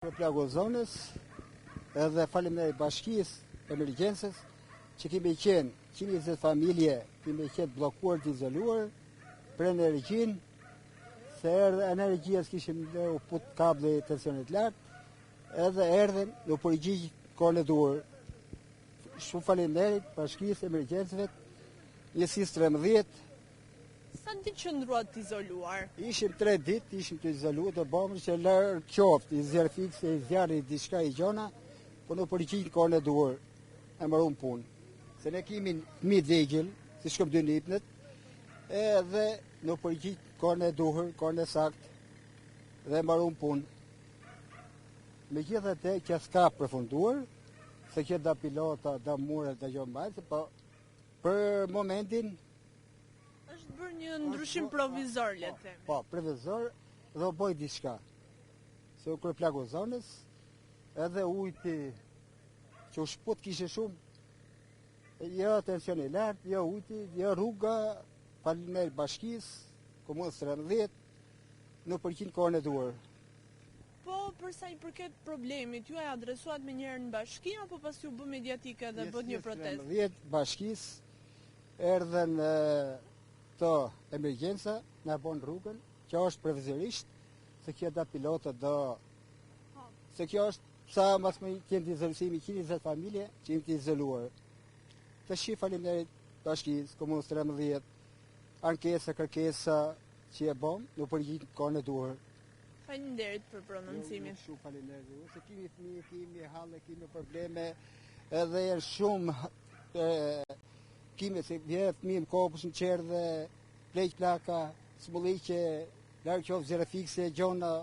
Për plagu zonës, edhe faleminderit bashkisë emergjencës që kemi qenë 120 familje, kemi qenë bllokuar të izoluar për energjinë, se erdhe energjia s'kishim u put kable tensionit lartë, edhe erdhen në përgjigj kohën e duhur. Shumë faleminderit bashkisë emergjencëve, njësisë 13. Sa ditë që ndruat izoluar? Ishim 3 ditë, ishim të izoluar, të bëmë që lërë qoftë, i zjarë fikse, i zjarë, i diçka i gjona, po në përgjigj kohën e duhur, e marrun punë. Se ne kemi fëmijë të vegjël, si shkëm 2 nipnet, edhe në përgjigj kohën e duhur, kohën e saktë, dhe marrun punë. Megjithatë që s'ka përfunduar, se që da pilota, da mure, da gjonë mbajtë, po për momentin Është bërë një ndryshim provizor, le të themi. Po, provizor dhe u boj diçka. Se u kërë plagu zonës, edhe ujti që u shput kishe shumë, jo tensioni lartë, jo ujti, jo rruga, faleminderit bashkisë, komunës 13, në përgjigj kohën e duhur. Po, përsa i përket problemit, ju e adresuat me njerë në bashki, apo pas ju bë mediatike dhe bët një protest? 13 bashkisë erdhen të emergjenca, në bon rrugën, që është previzorisht, se kjo da pilota do... Se kjo është sa mas më kemi të izolësimi 120 familje që jemi të izoluar. Të shi faleminderit bashkisë, komunës 13, ankesa, kërkesa që e bom, në përgjigj kohën e duhur. Faleminderit për prononcimin. Shumë faleminderit, se kemi fëmijë, kemi halle, kemi probleme, edhe janë shumë kime se vjerë fëmijë më kopës në qerë dhe plejq plaka, smulliqe, larë qofë zere fikse, gjona,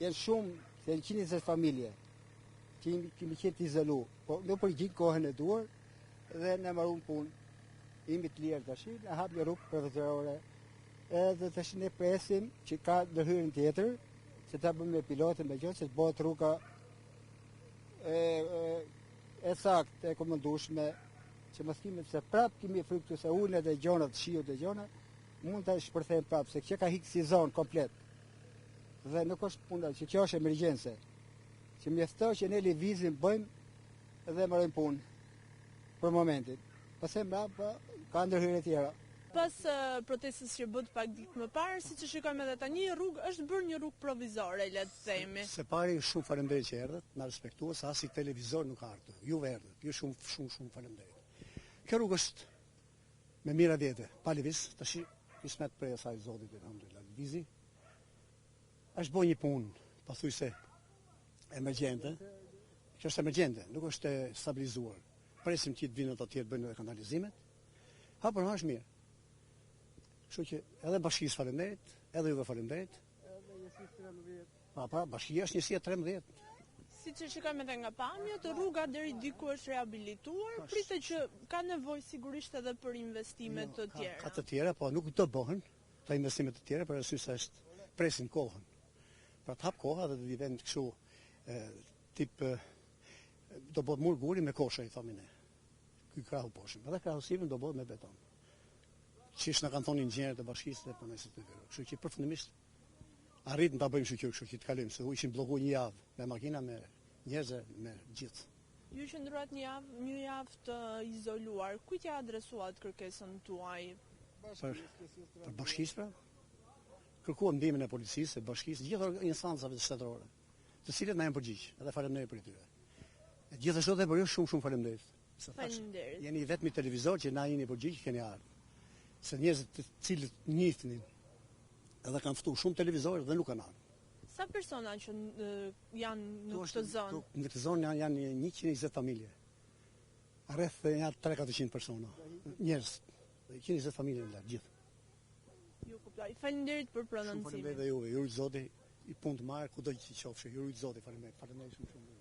janë shumë, se janë 120 familje, që kemi qenë të izolu, po në përgjigj kohën e duhur dhe në marrun punë. Imi të lirë të shi, në hapë një rrugë profesorore, edhe të shi ne presim që ka ndërhyrën tjetër, se ta bëmë me pilotën me gjotë, se të bëhet rruga e saktë, e komandueshme, që mos kemi se prap kemi frikë se unë dhe gjonat, shiu dhe gjonat, mund të shpërthejmë prap, se kjo ka hikë si zonë komplet. Dhe nuk është puna, që kjo është emergjense. Që mjeftoj që ne lëvizim bëjmë dhe marrojmë punë për momentin. Pastaj mbrapa ka ndërhyrje tjera. Pas protestës që bët pak ditë më parë, si që shikojmë edhe tani, është bërë një rrugë provizore, le të themi. Se pari shumë faleminderit që erdhët, na respektua, se as i televizor nuk ardhë. Juve erdhët, ju shumë faleminderit. Kjo rrugë është me mira vjete, pa lëviz, tash kismet prej asaj zotit e alhamdulillah lëvizi. Është bërë një punë, pathuajse emergjente. Kjo është emergjente, nuk është e stabilizuar. Presim që të vinë të tjerë bëjnë edhe kanalizimet. Për është mirë. Kështu që edhe bashkisë faleminderit, edhe juve faleminderit. Edhe njësisë 13. Pa, bashkia është njësia 13. Si që shikojmë edhe nga pamjet, rruga deri diku është rehabilituar, pritet që ka nevojë sigurisht edhe për investime të tjera. Ka të tjera, po nuk do bëhen të investimet të tjera, për arsye se është presin kohën. Pra të hap koha dhe të vend kështu tip do bëhet murguri me kosha, i thomi ne. Ky krahu poshtë. Edhe krahësimin do bëhet me beton. Qish na kanë thonë inxhinierët e bashkisë dhe punojësit të tyre. Kështu që përfundimisht arritëm ta bëjmë kështu që të kalojmë, se u ishin bllokuar një javë me makina, me njerëz, me gjithë. Ju qëndruat një javë të izoluar. Kujt ja adresuat kërkesën tuaj? Për bashkisë, pra. Kërkuam ndihmën e policisë, e bashkisë, gjithë instancave shtetërore, të cilët na janë përgjigj, edhe faleminderit për tyre. Gjithashtu edhe për ju shumë faleminderit. Faleminderit. Jeni vetëm televizor që na jeni përgjigj, keni ardhur. Se njerëzit të cilët njihnin edhe kanë ftuar shumë televizorë dhe nuk kanë ardhur. Sa persona që janë në këtë zonë? Në këtë zonë janë 120 familje. Rreth janë 300-400 persona. Njerëz, 120 familje në gjithë. Ju kuptoj. Faleminderit për prononcimin. Faleminderit dhe juve. Ju lut Zoti, i punë të marr kudo që qofshi. Ju lut Zoti, faleminderit shumë.